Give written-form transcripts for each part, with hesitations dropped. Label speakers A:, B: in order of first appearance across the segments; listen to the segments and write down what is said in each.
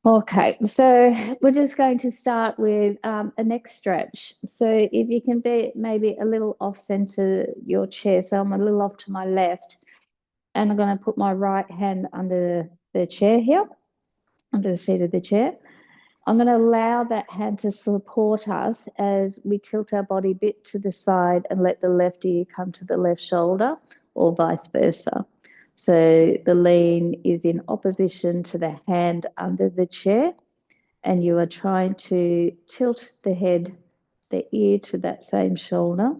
A: Okay, so we're just going to start with a neck stretch. So if you can be maybe a little off center your chair, so I'm a little off to my left, and I'm going to put my right hand under the chair here, under the seat of the chair. I'm going to allow that hand to support us as we tilt our body a bit to the side and let the left ear come to the left shoulder or vice versa. So the lean is in opposition to the hand under the chair, and you are trying to tilt the head, the ear to that same shoulder.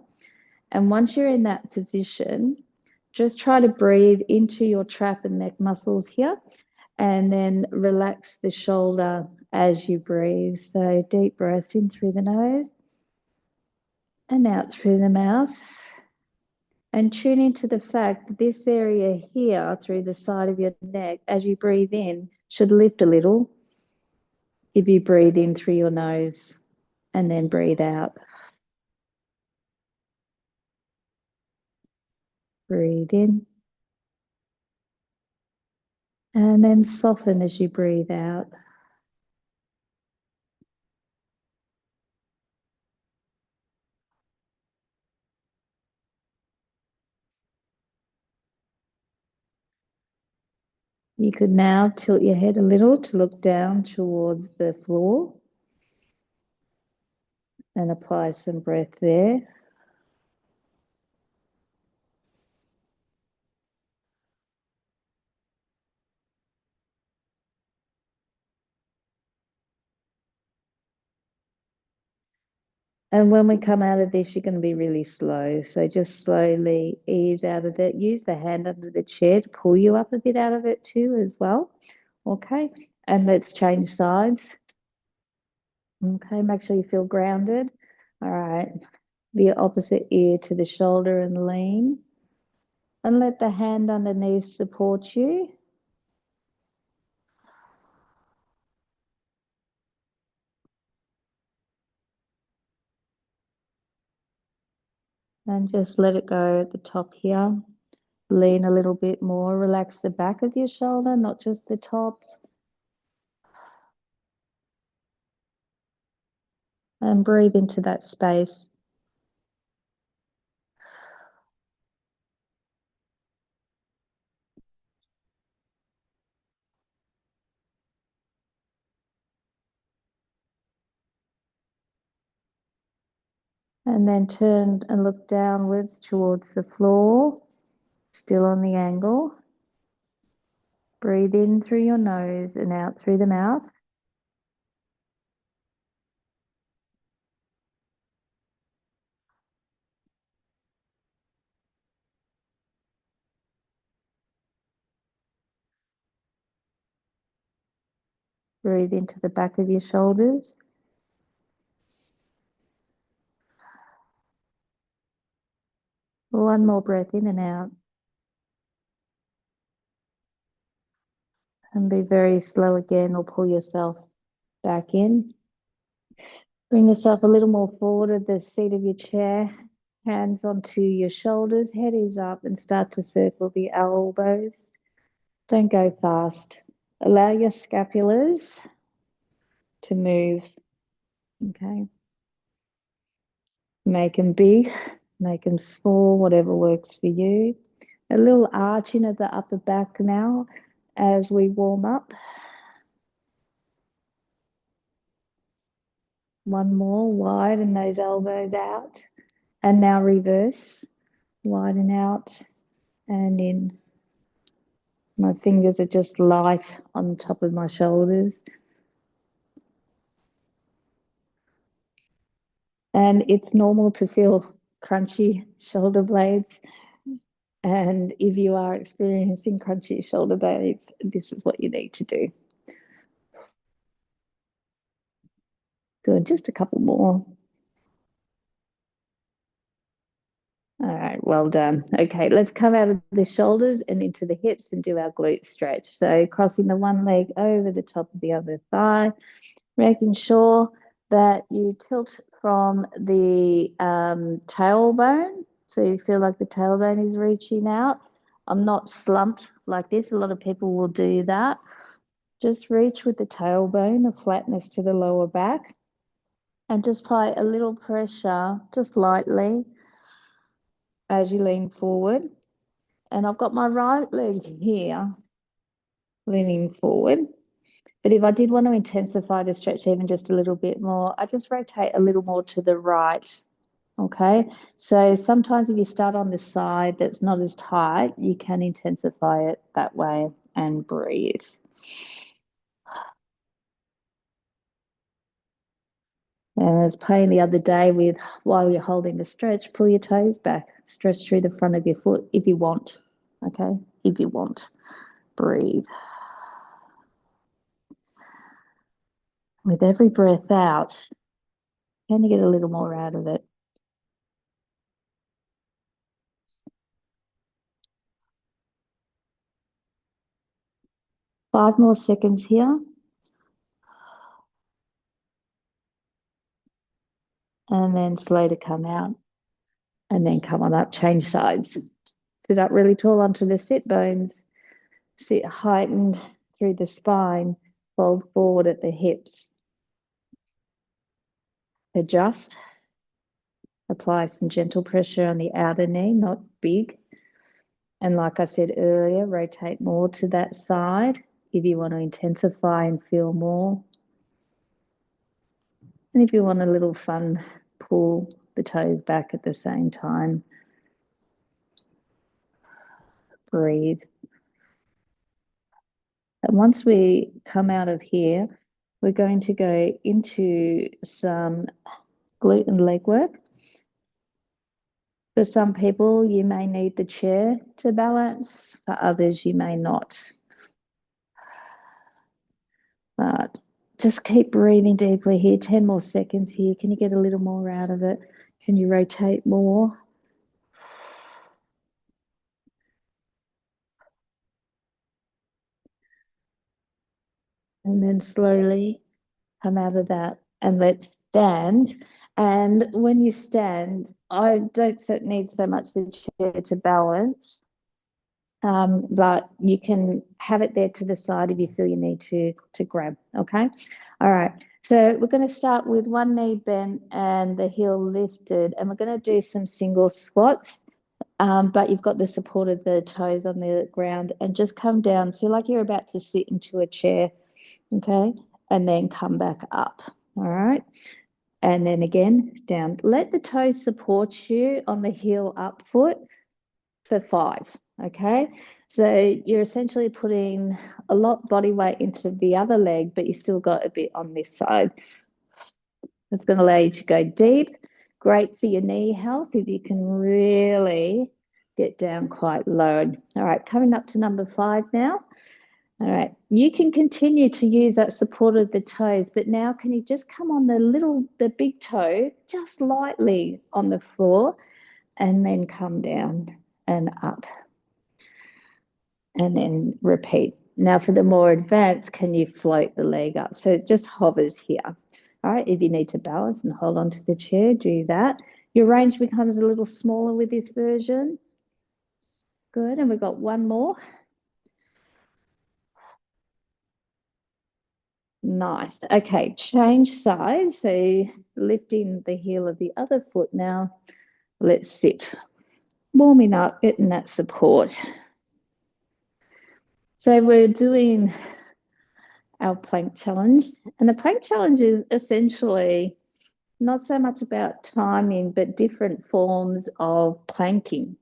A: And once you're in that position, just try to breathe into your trap and neck muscles here and then relax the shoulder as you breathe. So deep breaths in through the nose and out through the mouth. And tune into the fact that this area here through the side of your neck, as you breathe in, should lift a little if you breathe in through your nose and then breathe out. Breathe in and then soften as you breathe out. You could now tilt your head a little to look down towards the floor and apply some breath there. And when we come out of this, you're going to be really slow. So just slowly ease out of it. Use the hand under the chair to pull you up a bit out of it too as well. Okay. And let's change sides. Okay. Make sure you feel grounded. All right. The opposite ear to the shoulder and lean. And let the hand underneath support you. And just let it go at the top here. Lean a little bit more. Relax the back of your shoulder, not just the top. And breathe into that space. And then turn and look downwards towards the floor, still on the angle. Breathe in through your nose and out through the mouth. Breathe into the back of your shoulders. One more breath in and out. And be very slow again, or pull yourself back in. Bring yourself a little more forward at the seat of your chair. Hands onto your shoulders, head is up, and start to circle the elbows. Don't go fast. Allow your scapulars to move. Okay. Make them big, make them small, whatever works for you. A little arching of the upper back now as we warm up. One more, widen those elbows out. And now reverse, widen out and in. My fingers are just light on the top of my shoulders. And it's normal to feel crunchy shoulder blades. And if you are experiencing crunchy shoulder blades, this is what you need to do. Good, just a couple more. All right, well done. Okay, let's come out of the shoulders and into the hips and do our glute stretch. So crossing the one leg over the top of the other thigh, making sure that you tilt from the tailbone. So you feel like the tailbone is reaching out. I'm not slumped like this. A lot of people will do that. Just reach with the tailbone, a flatness to the lower back, and just apply a little pressure, just lightly, as you lean forward. And I've got my right leg here, leaning forward. But if I did want to intensify the stretch even just a little bit more, I just rotate a little more to the right. Okay. So sometimes if you start on the side that's not as tight, you can intensify it that way and breathe. And I was playing the other day with while you're holding the stretch, pull your toes back, stretch through the front of your foot if you want. Okay. If you want, breathe. With every breath out, can you get a little more out of it? 5 more seconds here. And then slow to come out. And then come on up, change sides. Sit up really tall onto the sit bones. Sit heightened through the spine. Fold forward at the hips. Adjust. Apply some gentle pressure on the outer knee, not big. And like I said earlier, rotate more to that side if you want to intensify and feel more. And if you want a little fun, pull the toes back at the same time. Breathe. And once we come out of here, we're going to go into some glute and leg work. For some people, you may need the chair to balance. For others, you may not. But just keep breathing deeply here. 10 more seconds here. Can you get a little more out of it? Can you rotate more? And then slowly come out of that and let's stand. And when you stand, I don't need so much the chair to balance, but you can have it there to the side if you feel you need to grab. Okay. All right. So we're going to start with one knee bent and the heel lifted, and we're going to do some single squats. But you've got the support of the toes on the ground, and just come down. Feel like you're about to sit into a chair. Okay. And then come back up. All right. And then again down. Let the toes support you on the heel up foot for 5. Okay. So you're essentially putting a lot body weight into the other leg, but you still got a bit on this side. It's going to allow you to go deep. Great for your knee health if you can really get down quite low. All right. Coming up to number 5 now. All right, you can continue to use that support of the toes, but now can you just come on the big toe, just lightly on the floor, and then come down and up, and then repeat. Now for the more advanced, can you float the leg up? So it just hovers here. All right, if you need to balance and hold on to the chair, do that. Your range becomes a little smaller with this version. Good, and we've got one more. Nice. Okay, change size. So lifting the heel of the other foot now. Let's sit. Warming up, getting that support. So we're doing our plank challenge. And the plank challenge is essentially not so much about timing, but different forms of planking.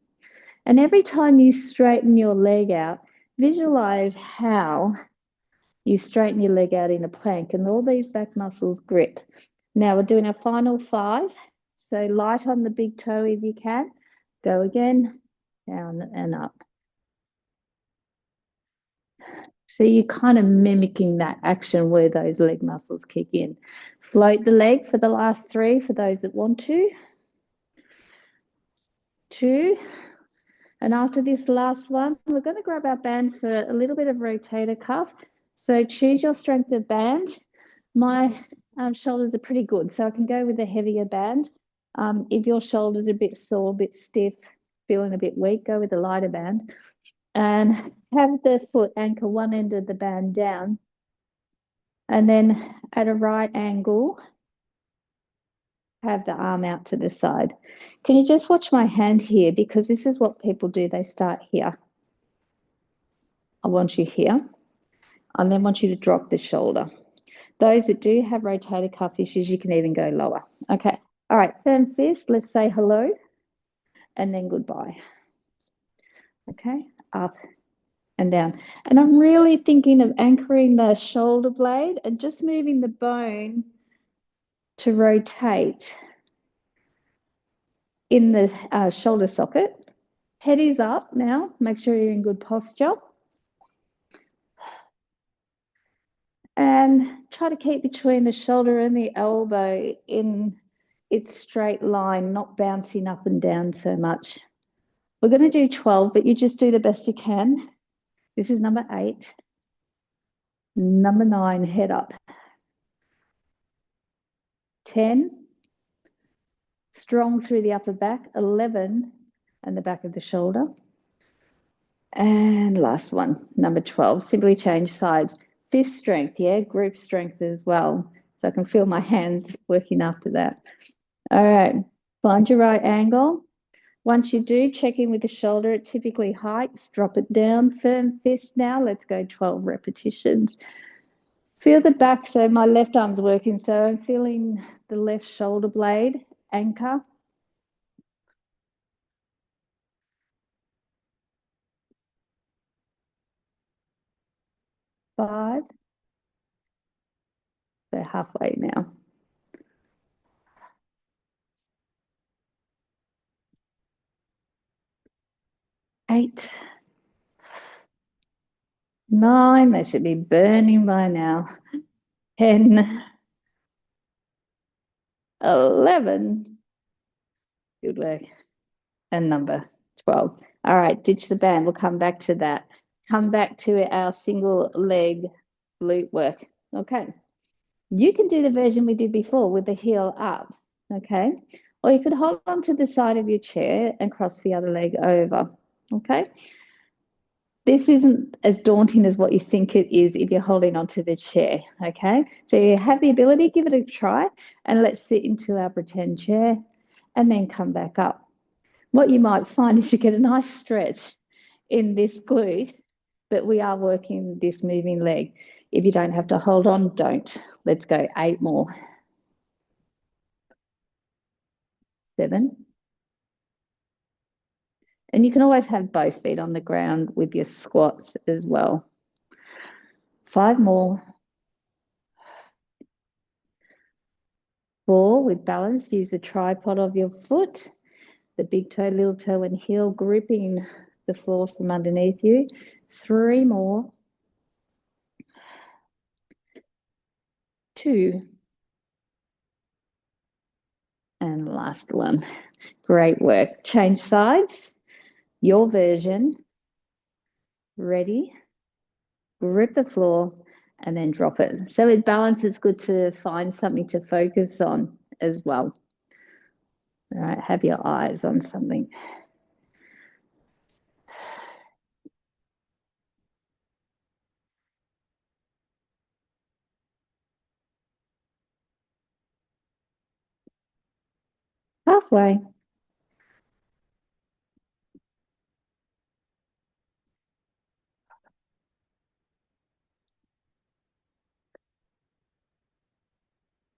A: And every time you straighten your leg out, visualize how you straighten your leg out in a plank and all these back muscles grip. Now we're doing our final 5. So light on the big toe if you can. Go again, down and up. So you're kind of mimicking that action where those leg muscles kick in. Float the leg for the last 3 for those that want to. 2. And after this last one, we're going to grab our band for a little bit of rotator cuff. So choose your strength of band. My shoulders are pretty good, so I can go with a heavier band. If your shoulders are a bit sore, a bit stiff, feeling a bit weak, go with a lighter band. And have the foot anchor one end of the band down And then at a right angle, have the arm out to the side. Can you just watch my hand here? Because this is what people do. They start here. I want you here. I then want you to drop the shoulder. Those that do have rotator cuff issues, you can even go lower. Okay. All right. Firm fist. Let's say hello and then goodbye. Okay. Up and down. And I'm really thinking of anchoring the shoulder blade and just moving the bone to rotate in the shoulder socket. Head is up now. Make sure you're in good posture. And try to keep between the shoulder and the elbow in its straight line, not bouncing up and down so much. We're going to do 12, but you just do the best you can. This is number 8. Number 9, head up. 10, strong through the upper back. 11, and the back of the shoulder. And last one, number 12, simply change sides. Fist strength, yeah, grip strength as well. So I can feel my hands working after that. All right, find your right angle. Once you do, check in with the shoulder. It typically hikes, drop it down, firm fist now. Let's go 12 repetitions. Feel the back, so my left arm's working, so I'm feeling the left shoulder blade anchor. 5, so halfway now. 8, 9, they should be burning by now. 10, 11, good work, and number 12. All right, ditch the band. We'll come back to that. Come back to our single leg glute work. Okay. You can do the version we did before with the heel up. Okay. Or you could hold on to the side of your chair and cross the other leg over. Okay. This isn't as daunting as what you think it is if you're holding onto the chair. Okay. So you have the ability, give it a try, and let's sit into our pretend chair and then come back up. What you might find is you get a nice stretch in this glute, but we are working this moving leg. If you don't have to hold on, don't. Let's go 8 more. 7. And you can always have both feet on the ground with your squats as well. 5 more. 4, with balance, use the tripod of your foot, the big toe, little toe, and heel gripping the floor from underneath you. 3 more. 2. And last one. Great work. Change sides. Your version. Ready. Grip the floor and then drop it. So with balance, it's good to find something to focus on as well. All right, have your eyes on something. Halfway.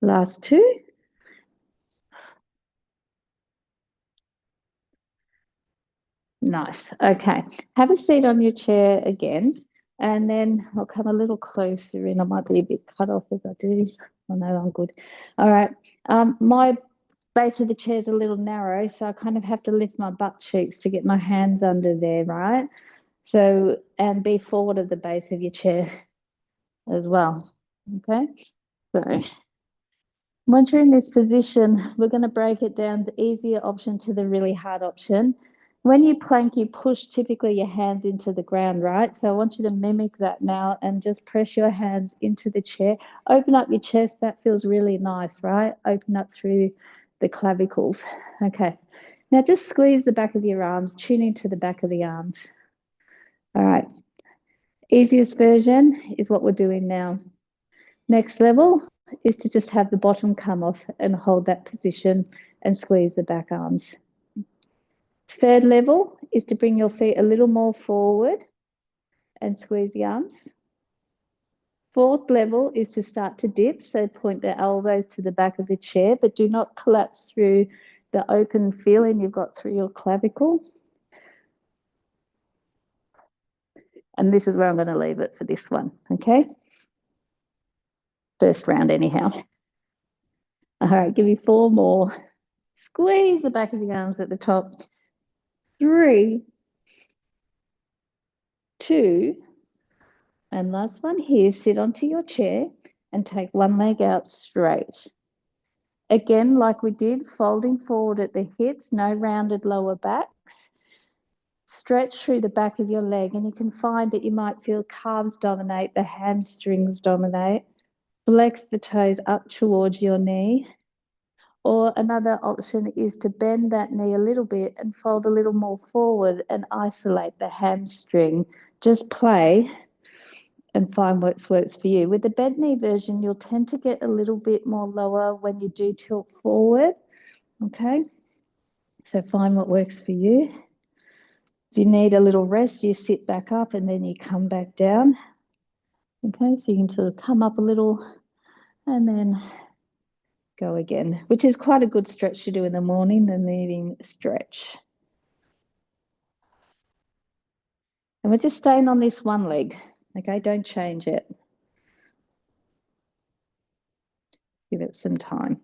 A: Last 2. Nice. Okay. Have a seat on your chair again. And then I'll come a little closer in. I might be a bit cut off as I do. I know I'm good. All right. My base of the chair is a little narrow, so I kind of have to lift my butt cheeks to get my hands under there, right? So, and be forward of the base of your chair as well. Okay. So once you're in this position, we're going to break it down, the easier option to the really hard option. When you plank, you push typically your hands into the ground, right? So I want you to mimic that now and just press your hands into the chair. Open up your chest. That feels really nice, right? Open up through the clavicles. Okay. Now just squeeze the back of your arms, tune into the back of the arms. All right. Easiest version is what we're doing now. Next level is to just have the bottom come off and hold that position and squeeze the back arms. Third level is to bring your feet a little more forward and squeeze the arms. Fourth level is to start to dip, so point the elbows to the back of the chair, but do not collapse through the open feeling you've got through your clavicle. And this is where I'm going to leave it for this one, okay? First round anyhow. All right, give me 4 more. Squeeze the back of the arms at the top. 3, 2, and last one here, sit onto your chair and take one leg out straight. Again, like we did, folding forward at the hips, no rounded lower backs. Stretch through the back of your leg, and you can find that you might feel calves dominate, the hamstrings dominate. Flex the toes up towards your knee. Or another option is to bend that knee a little bit and fold a little more forward and isolate the hamstring. Just play and find what works for you. With the bent knee version, you'll tend to get a little bit more lower when you do tilt forward. Okay, so find what works for you. If you need a little rest, you sit back up and then you come back down. Okay, so you can sort of come up a little and then go again, which is quite a good stretch to do in the morning, the moving stretch. And we're just staying on this one leg. Okay, don't change it. Give it some time.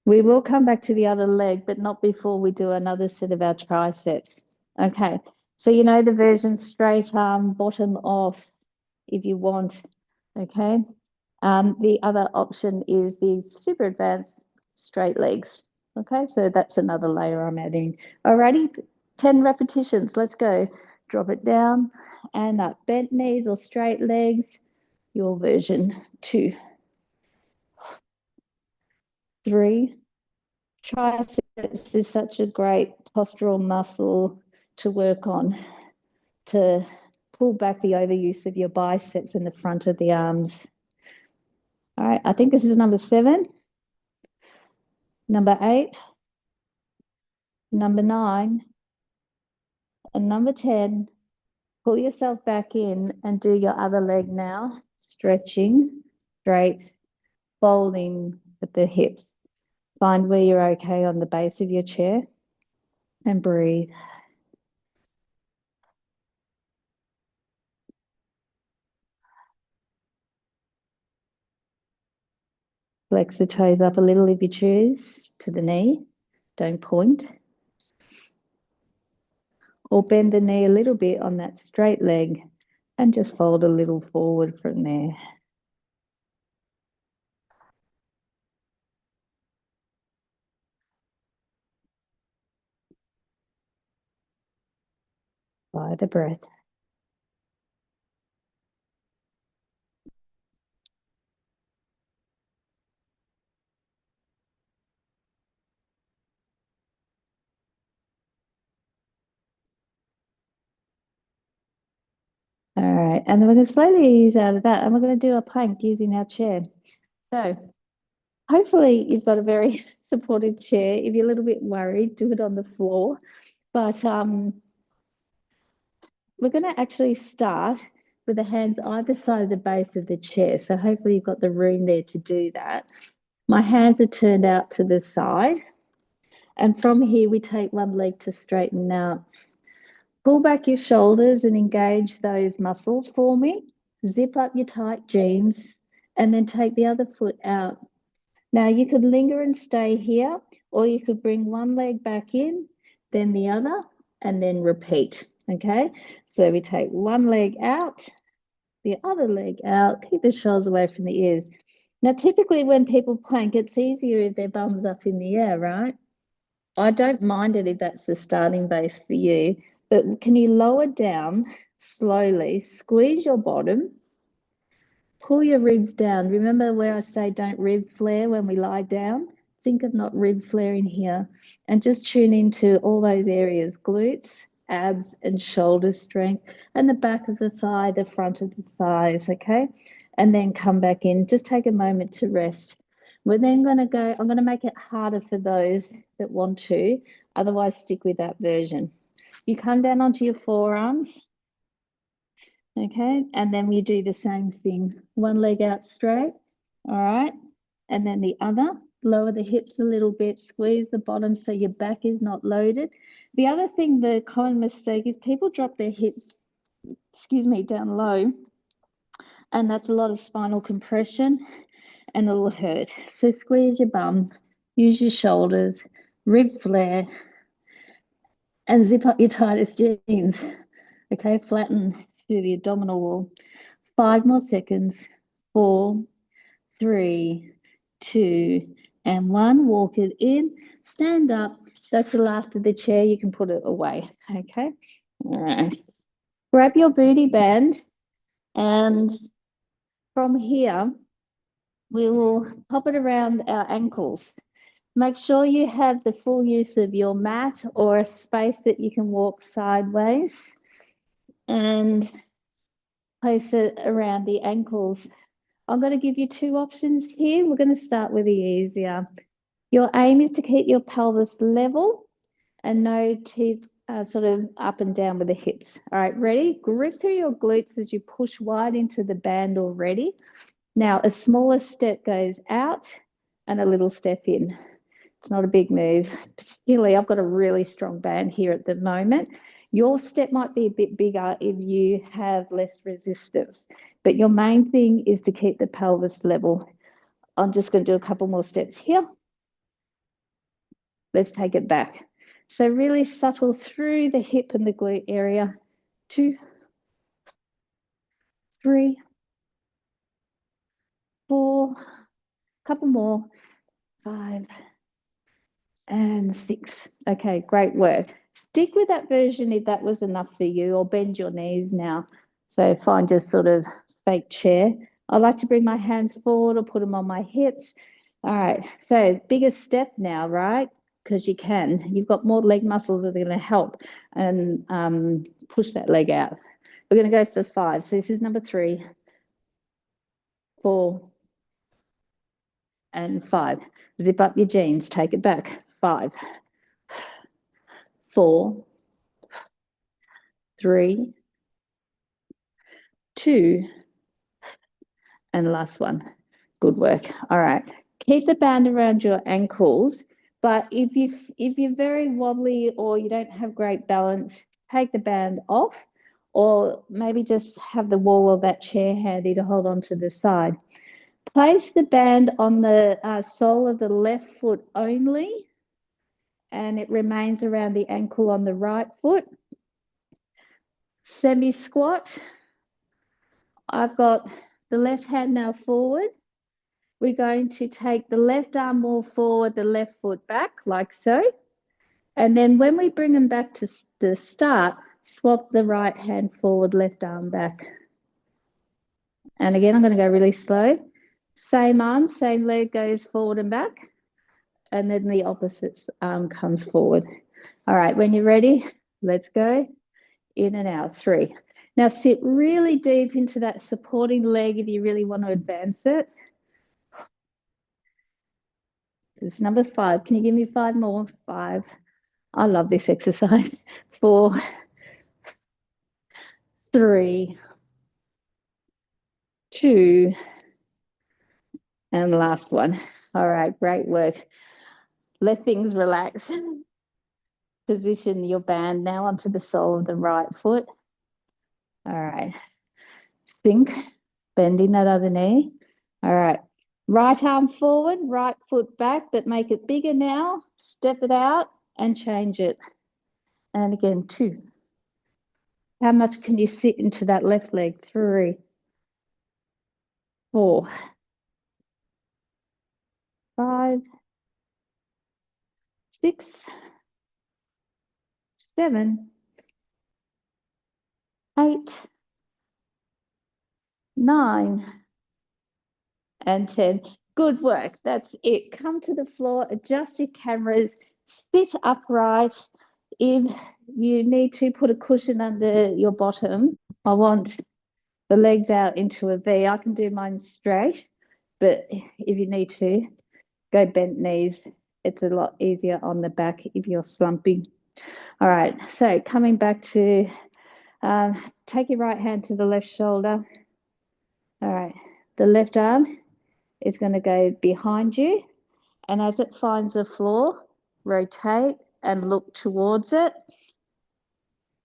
A: We will come back to the other leg, but not before we do another set of our triceps. Okay, so you know the version straight arm, bottom off if you want. Okay, the other option is the super advanced straight legs. Okay, so that's another layer I'm adding. Alrighty, 10 repetitions. Let's go. Drop it down and up. Bent knees or straight legs, your version. 2, 3. Triceps is such a great postural muscle to work on, to pull back the overuse of your biceps in the front of the arms. All right, I think this is number 7, number 8, number 9, and number 10. Pull yourself back in and do your other leg now. Stretching, straight, folding at the hips. Find where you're okay on the base of your chair and breathe. Flex the toes up a little if you choose to the knee. Don't point. Or bend the knee a little bit on that straight leg and just fold a little forward from there. By the breath. All right, and then we're going to slowly ease out of that and we're going to do a plank using our chair. So hopefully you've got a very supportive chair. If you're a little bit worried, do it on the floor. But we're going to actually start with the hands either side of the base of the chair. So hopefully you've got the room there to do that. My hands are turned out to the side. And from here, we take one leg to straighten out. Pull back your shoulders and engage those muscles for me. Zip up your tight jeans and then take the other foot out. Now you could linger and stay here, or you could bring one leg back in, then the other, and then repeat. Okay, so we take one leg out, the other leg out, keep the shoulders away from the ears. Now, typically when people plank, it's easier if their bum's up in the air, right? I don't mind it if that's the starting base for you, but can you lower down slowly, squeeze your bottom, pull your ribs down. Remember where I say don't rib flare when we lie down? Think of not rib flaring here and just tune into all those areas, glutes, abs and shoulder strength, and the back of the thigh, the front of the thighs, okay? And then come back in. Just take a moment to rest. We're then going to go, I'm going to make it harder for those that want to, otherwise stick with that version. You come down onto your forearms, okay? And then we do the same thing. One leg out straight, all right? And then the other, lower the hips a little bit, squeeze the bottom so your back is not loaded. The other thing, the common mistake is people drop their hips, excuse me, down low, and that's a lot of spinal compression and it'll hurt. So squeeze your bum, use your shoulders, rib flare, and zip up your tightest jeans. Okay, flatten through the abdominal wall. 5 more seconds. 4, 3, 2, and 1. Walk it in. Stand up. That's the last of the chair. You can put it away. Okay. All right. Grab your booty band, and from here, we will pop it around our ankles. Make sure you have the full use of your mat or a space that you can walk sideways, and place it around the ankles. I'm going to give you 2 options here. We're going to start with the easier. Your aim is to keep your pelvis level and no teeth sort of up and down with the hips. All right, ready? Grip through your glutes as you push wide into the band already. Now, a smaller step goes out and a little step in. It's not a big move. Particularly, I've got a really strong band here at the moment. Your step might be a bit bigger if you have less resistance, but your main thing is to keep the pelvis level. I'm just going to do a couple more steps here. Let's take it back. So really subtle through the hip and the glute area. 2, 3, 4, couple more, 5, and 6. Okay, great work. Stick with that version if that was enough for you, or bend your knees now. So find your sort of fake chair. I like to bring my hands forward or put them on my hips. All right, so bigger step now, right? Because you can. You've got more leg muscles that are going to help and push that leg out. We're going to go for 5. So this is number 3, 4, and 5. Zip up your jeans, take it back. 5, 4, 3, 2, and last one. Good work. All right. Keep the band around your ankles, but if you're very wobbly or you don't have great balance, take the band off, or maybe just have the wall of that chair handy to hold on to the side. Place the band on the sole of the left foot only, and it remains around the ankle on the right foot. Semi squat. I've got the left hand now forward. We're going to take the left arm more forward, the left foot back, like so. And then when we bring them back to the start, swap the right hand forward, left arm back. And again, I'm going to go really slow. Same arm, same leg goes forward and back. And then the opposite arm comes forward. All right, when you're ready, let's go. In and out, 3. Now sit really deep into that supporting leg if you really want to advance it. This is number 5. Can you give me 5 more? 5. I love this exercise. 4, 3, 2, and last one. All right, great work. Let things relax. Position your band now onto the sole of the right foot. All right. Sink, bending that other knee. All right. Right arm forward, right foot back, but make it bigger now. Step it out and change it. And again, 2. How much can you sit into that left leg? 3, 4, 5, 6, 7, 8, 9, and 10. Good work. That's it. Come to the floor, adjust your cameras, sit upright. if you need to put a cushion under your bottom, I want the legs out into a V. I can do mine straight, but if you need to, go bent knees. It's a lot easier on the back if you're slumping. All right, so coming back to take your right hand to the left shoulder. All right, the left arm is going to go behind you, and as it finds the floor, rotate and look towards it,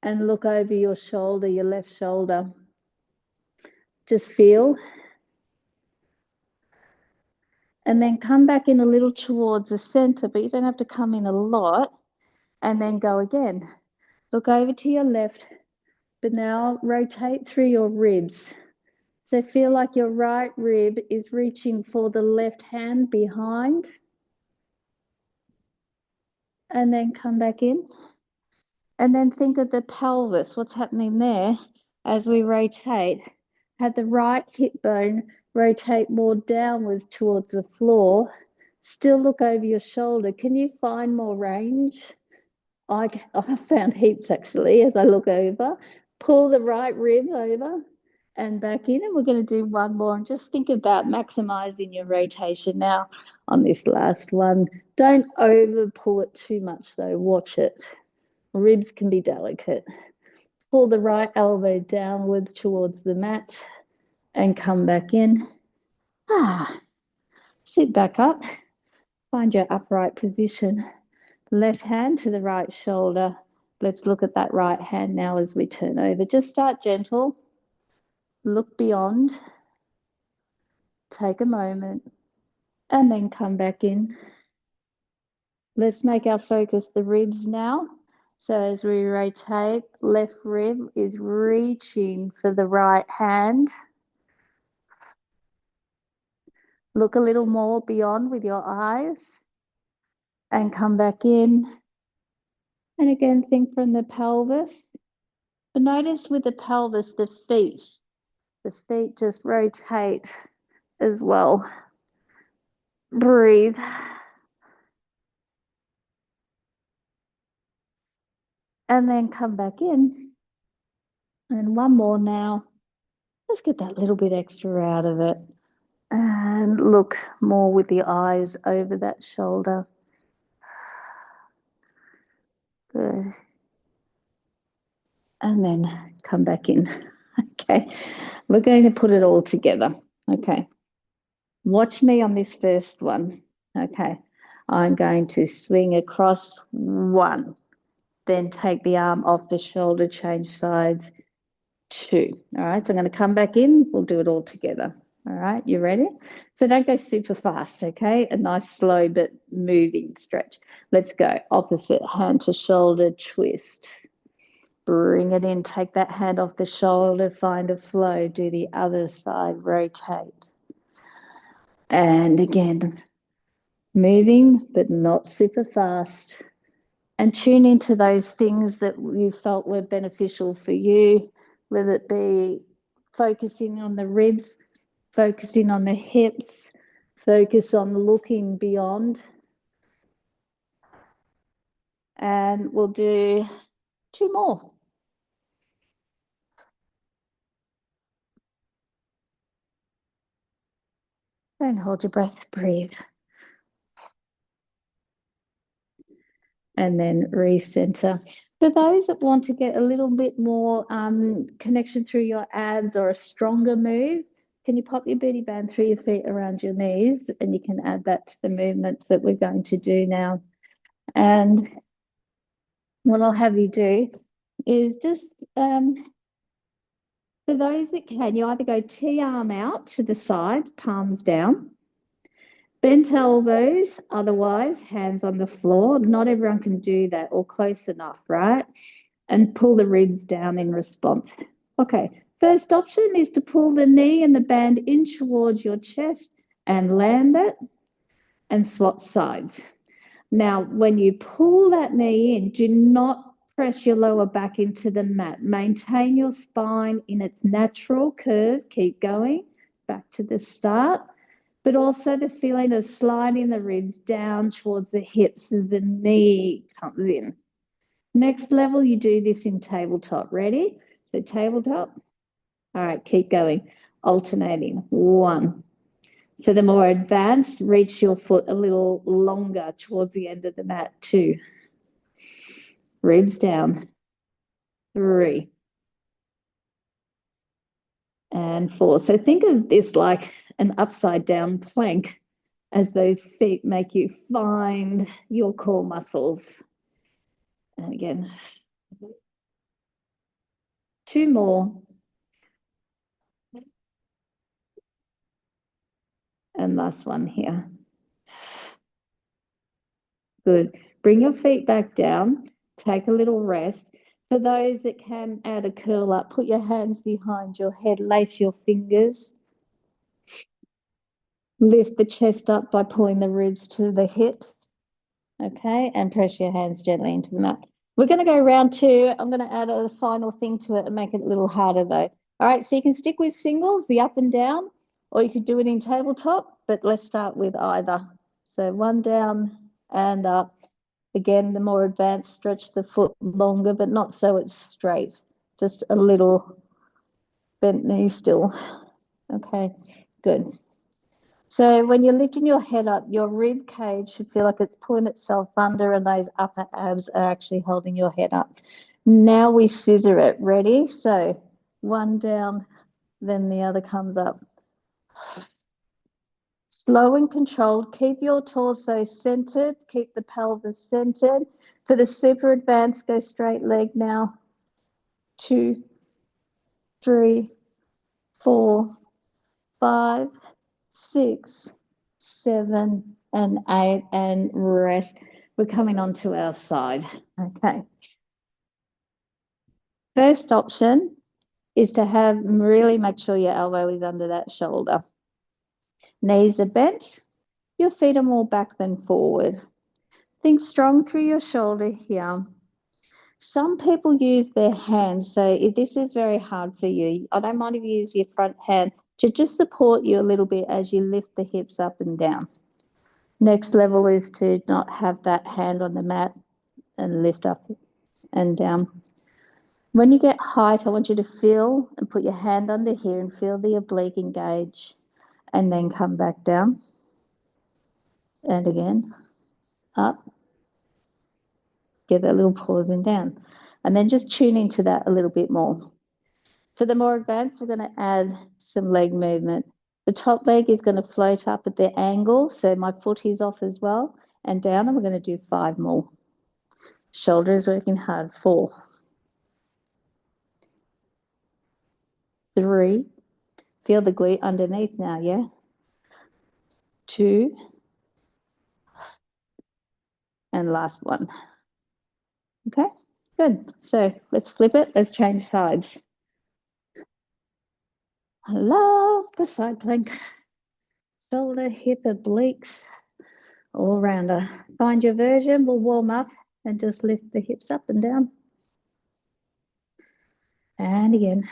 A: and look over your shoulder, your left shoulder. Just feel. And then come back in a little towards the center, but you don't have to come in a lot. And then go again. Look over to your left, but now rotate through your ribs. So feel like your right rib is reaching for the left hand behind. And then come back in. And then think of the pelvis, what's happening there as we rotate. Have the right hip bone rotate more downwards towards the floor. Still look over your shoulder. Can you find more range? I found heaps actually as I look over. Pull the right rib over and back in, and we're going to do one more, and just think about maximizing your rotation now on this last one. Don't over pull it too much though. Watch it. Ribs can be delicate. Pull the right elbow downwards towards the mat and come back in. Sit back up. Find your upright position. Left hand to the right shoulder. Let's look at that right hand now as we turn over. Just start gentle. Look beyond. Take a moment and then come back in. Let's make our focus the ribs now. So as we rotate, left rib is reaching for the right hand. Look a little more beyond with your eyes and come back in. And again, think from the pelvis. But notice with the pelvis, the feet just rotate as well. Breathe. And then come back in. And one more now. Let's get that little bit extra out of it. And look more with the eyes over that shoulder. Good. And then come back in. Okay. We're going to put it all together. Okay. Watch me on this first one. Okay. I'm going to swing across one. Then take the arm off the shoulder, change sides, two. All right, so I'm going to come back in. We'll do it all together. All right, you ready? So don't go super fast, okay? A nice slow but moving stretch. Let's go. Opposite hand to shoulder, twist. Bring it in. Take that hand off the shoulder, find a flow. Do the other side, rotate. And again, moving but not super fast. And tune into those things that you felt were beneficial for you, whether it be focusing on the ribs, focusing on the hips, focus on looking beyond. And we'll do two more. Don't hold your breath, breathe. And then recenter. For those that want to get a little bit more connection through your abs or a stronger move, can you pop your booty band through your feet around your knees, and you can add that to the movements that we're going to do now. And what I'll have you do is just, for those that can, you either go T-arm out to the side, palms down, bent elbows, otherwise hands on the floor. Not everyone can do that, or close enough, right? And pull the ribs down in response. Okay, first option is to pull the knee and the band in towards your chest and land it and swap sides. Now, when you pull that knee in, do not press your lower back into the mat. Maintain your spine in its natural curve. Keep going back to the start. But also the feeling of sliding the ribs down towards the hips as the knee comes in. Next level, you do this in tabletop. Ready? So tabletop. All right, keep going. Alternating. 1. For the more advanced, reach your foot a little longer towards the end of the mat. 2. Ribs down. 3. And 4. So think of this like an upside down plank as those feet make you find your core muscles. And again, 2 more. And last one here. Good. Bring your feet back down. Take a little rest. For those that can add a curl up, put your hands behind your head, lace your fingers. Lift the chest up by pulling the ribs to the hips. Okay, and press your hands gently into the mat. We're going to go round 2. I'm going to add a final thing to it and make it a little harder though. All right, so you can stick with singles, the up and down, or you could do it in tabletop, but let's start with either. So 1 down and up. Again, the more advanced, stretch the foot longer, but not so it's straight. Just a little bent knee still. Okay, good. So when you're lifting your head up, your rib cage should feel like it's pulling itself under and those upper abs are actually holding your head up. Now we scissor it. Ready? So 1 down, then the other comes up. Slow and controlled. Keep your torso centered. Keep the pelvis centered. For the super advanced, go straight leg now. 2, 3, 4, 5, 6, 7, and 8, and rest. We're coming on to our side. Okay. First option is to have really make sure your elbow is under that shoulder. Knees are bent. Your feet are more back than forward. Think strong through your shoulder here. Some people use their hands, so if this is very hard for you, I don't mind if you use your front hand to just support you a little bit as you lift the hips up and down. Next level is to not have that hand on the mat and lift up and down. When you get height, I want you to feel and put your hand under here and feel the oblique engage and then come back down. And again, up. Give that little pause and down. And then just tune into that a little bit more. For the more advanced, we're going to add some leg movement. The top leg is going to float up at the angle, so my foot is off as well, and down, and we're going to do 5 more. Shoulder is working hard. 4, 3, feel the glute underneath now, yeah? 2, and last one. Okay, good. So let's flip it. Let's change sides. I love the side plank. Shoulder, hip, obliques, all rounder. Find your version. We'll warm up and just lift the hips up and down. And again.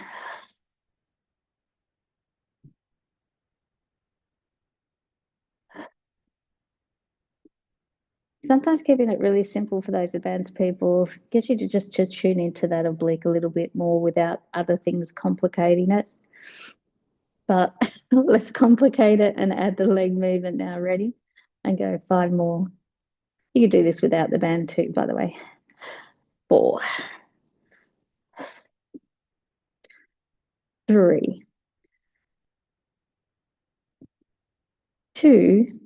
A: Sometimes keeping it really simple for those advanced people gets you to just to tune into that oblique a little bit more without other things complicating it. But let's complicate it and add the leg movement now. Ready? And go 5 more. You can do this without the band too, by the way. 4, 3, 2,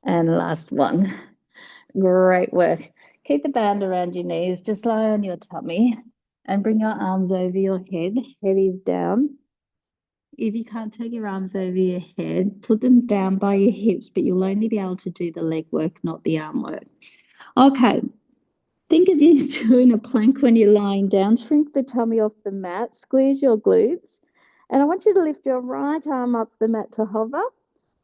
A: and last one. Great work. Keep the band around your knees. Just lie on your tummy and bring your arms over your head. Head is down. If you can't take your arms over your head, put them down by your hips, but you'll only be able to do the leg work, not the arm work. Okay. Think of you doing a plank when you're lying down. Shrink the tummy off the mat, squeeze your glutes. And I want you to lift your right arm up the mat to hover,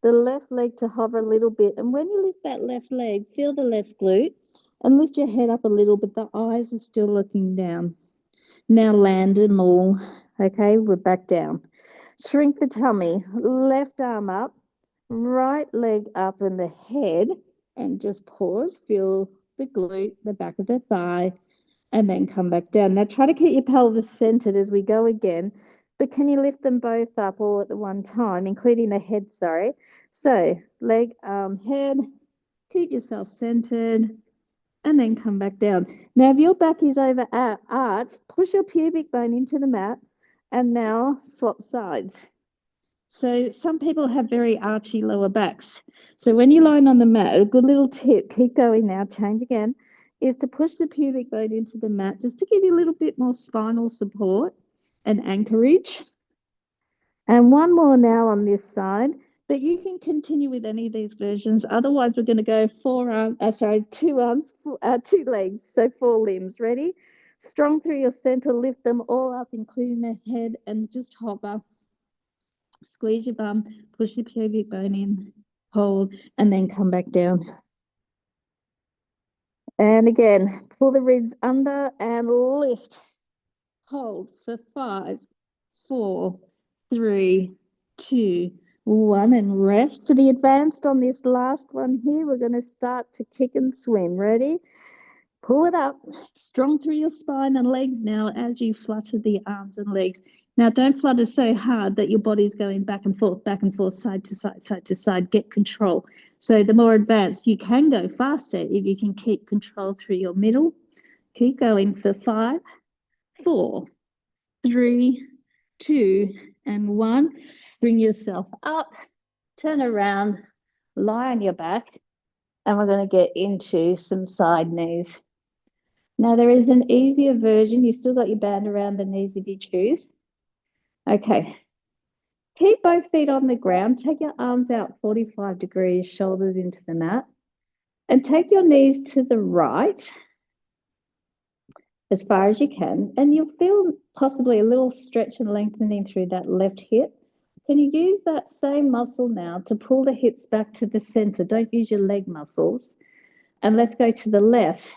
A: the left leg to hover a little bit. And when you lift that left leg, feel the left glute and lift your head up a little, but the eyes are still looking down. Now land them all. Okay, we're back down. Shrink the tummy, left arm up, right leg up in the head, and just pause. Feel the glute, the back of the thigh, and then come back down. Now try to keep your pelvis centered as we go again, but can you lift them both up all at the one time, including the head, sorry. So leg, arm, head, keep yourself centered, and then come back down. Now, if your back is over arched, push your pubic bone into the mat, and now swap sides. So some people have very archy lower backs. So when you're lying on the mat, a good little tip, keep going now, change again, is to push the pubic bone into the mat just to give you a little bit more spinal support and anchorage. And one more now on this side, but you can continue with any of these versions. Otherwise, we're going to go two arms, two legs, so 4 limbs. Ready? Strong through your center, lift them all up, including the head, and just hover. Squeeze your bum, push the pubic bone in, hold, and then come back down. And again, pull the ribs under and lift. Hold for 5, 4, 3, 2, 1, and rest. For the advanced on this last one here, we're going to start to kick and swim. Ready? Pull it up, strong through your spine and legs now as you flutter the arms and legs. Now, don't flutter so hard that your body's going back and forth, side to side, side to side. Get control. So the more advanced, you can go faster if you can keep control through your middle. Keep going for 5, 4, 3, 2, and 1. Bring yourself up, turn around, lie on your back, and we're going to get into some side knees. Now, there is an easier version. You've still got your band around the knees if you choose. Okay. Keep both feet on the ground. Take your arms out 45 degrees, shoulders into the mat. And take your knees to the right as far as you can. And you'll feel possibly a little stretch and lengthening through that left hip. Can you use that same muscle now to pull the hips back to the center? Don't use your leg muscles. And let's go to the left.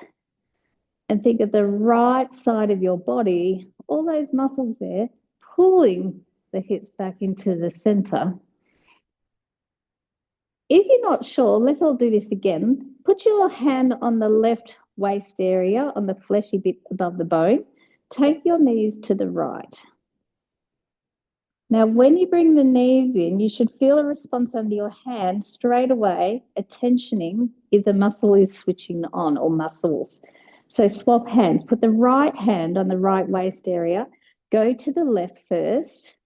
A: And think of the right side of your body, all those muscles there, pulling the hips back into the center. If you're not sure, let's all do this again. Put your hand on the left waist area, on the fleshy bit above the bone. Take your knees to the right. Now, when you bring the knees in, you should feel a response under your hand straight away, attentioning if the muscle is switching on or muscles. So swap hands. Put the right hand on the right waist area. Go to the left first.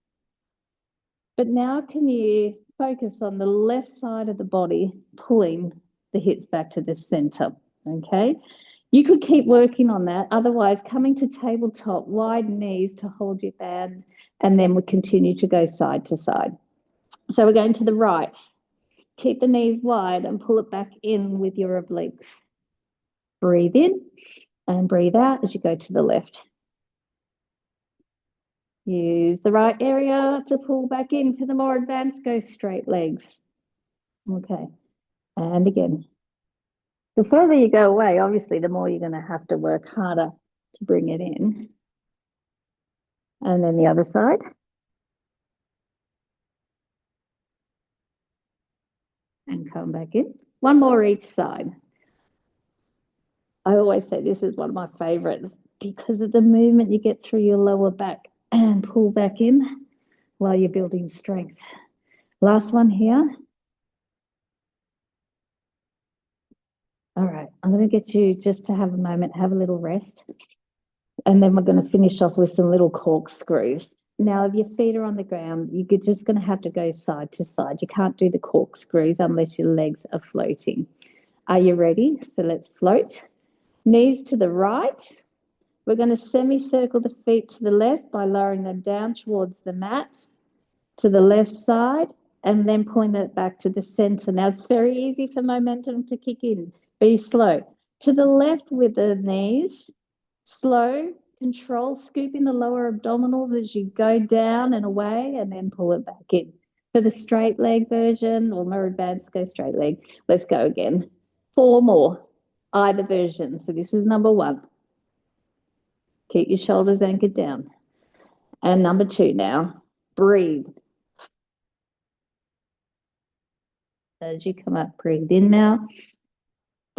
A: But now can you focus on the left side of the body, pulling the hips back to the center, okay? You could keep working on that. Otherwise, coming to tabletop, wide knees to hold your band, and then we continue to go side to side. So we're going to the right. Keep the knees wide and pull it back in with your obliques. Breathe in and breathe out as you go to the left. Use the right area to pull back in. For the more advanced, go straight legs. Okay, and again. The further you go away, obviously, the more you're going to have to work harder to bring it in. And then the other side. And come back in. One more each side. I always say this is one of my favorites because of the movement you get through your lower back and pull back in while you're building strength. Last one here. All right, I'm going to get you just to have a moment, have a little rest. And then we're going to finish off with some little corkscrews. Now, if your feet are on the ground, you're just going to have to go side to side. You can't do the corkscrews unless your legs are floating. Are you ready? So let's float. Knees to the right. We're going to semicircle the feet to the left by lowering them down towards the mat, to the left side, and then pulling it back to the center. Now, it's very easy for momentum to kick in. Be slow. To the left with the knees, slow, control, scooping the lower abdominals as you go down and away, and then pull it back in. For the straight leg version, or more advanced, go straight leg. Let's go again. 4 more, either version. So this is number 1. Keep your shoulders anchored down. And number 2 now, breathe. As you come up, breathe in now.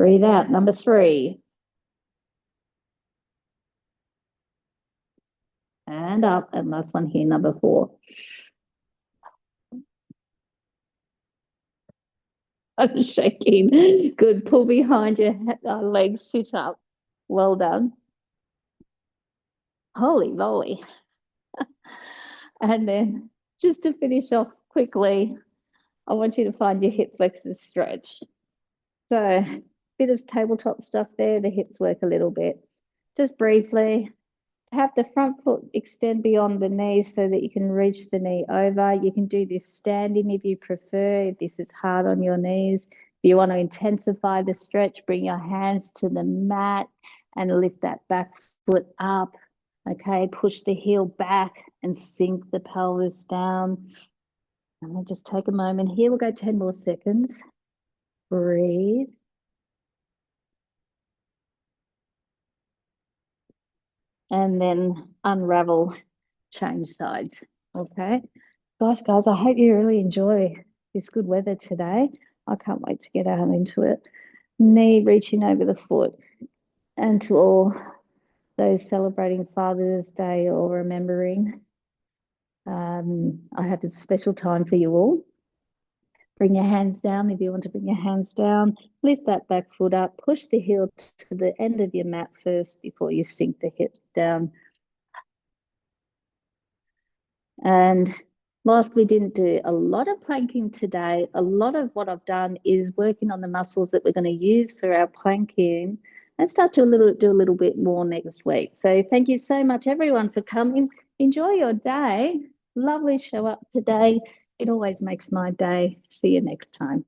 A: Breathe out. Number 3. And up. And last one here, number 4. I'm shaking. Good. Pull behind your legs, sit up. Well done. Holy moly. And then just to finish off quickly, I want you to find your hip flexors stretch. So, bit of tabletop stuff there. The hips work a little bit. Just briefly, have the front foot extend beyond the knees so that you can reach the knee over. You can do this standing if you prefer, if this is hard on your knees. If you want to intensify the stretch, bring your hands to the mat and lift that back foot up. Okay, push the heel back and sink the pelvis down. And then just take a moment here. We'll go 10 more seconds. Breathe. And then unravel, change sides. Okay. Gosh, guys, I hope you really enjoy this good weather today. I can't wait to get out into it. Knee reaching over the foot. And to all those celebrating Father's Day or remembering, I have a special time for you all. Bring your hands down if you want to bring your hands down. Lift that back foot up. Push the heel to the end of your mat first before you sink the hips down. And whilst we didn't do a lot of planking today, a lot of what I've done is working on the muscles that we're going to use for our planking and start to do a little bit more next week. So thank you so much, everyone, for coming. Enjoy your day. Lovely show up today. It always makes my day. See you next time.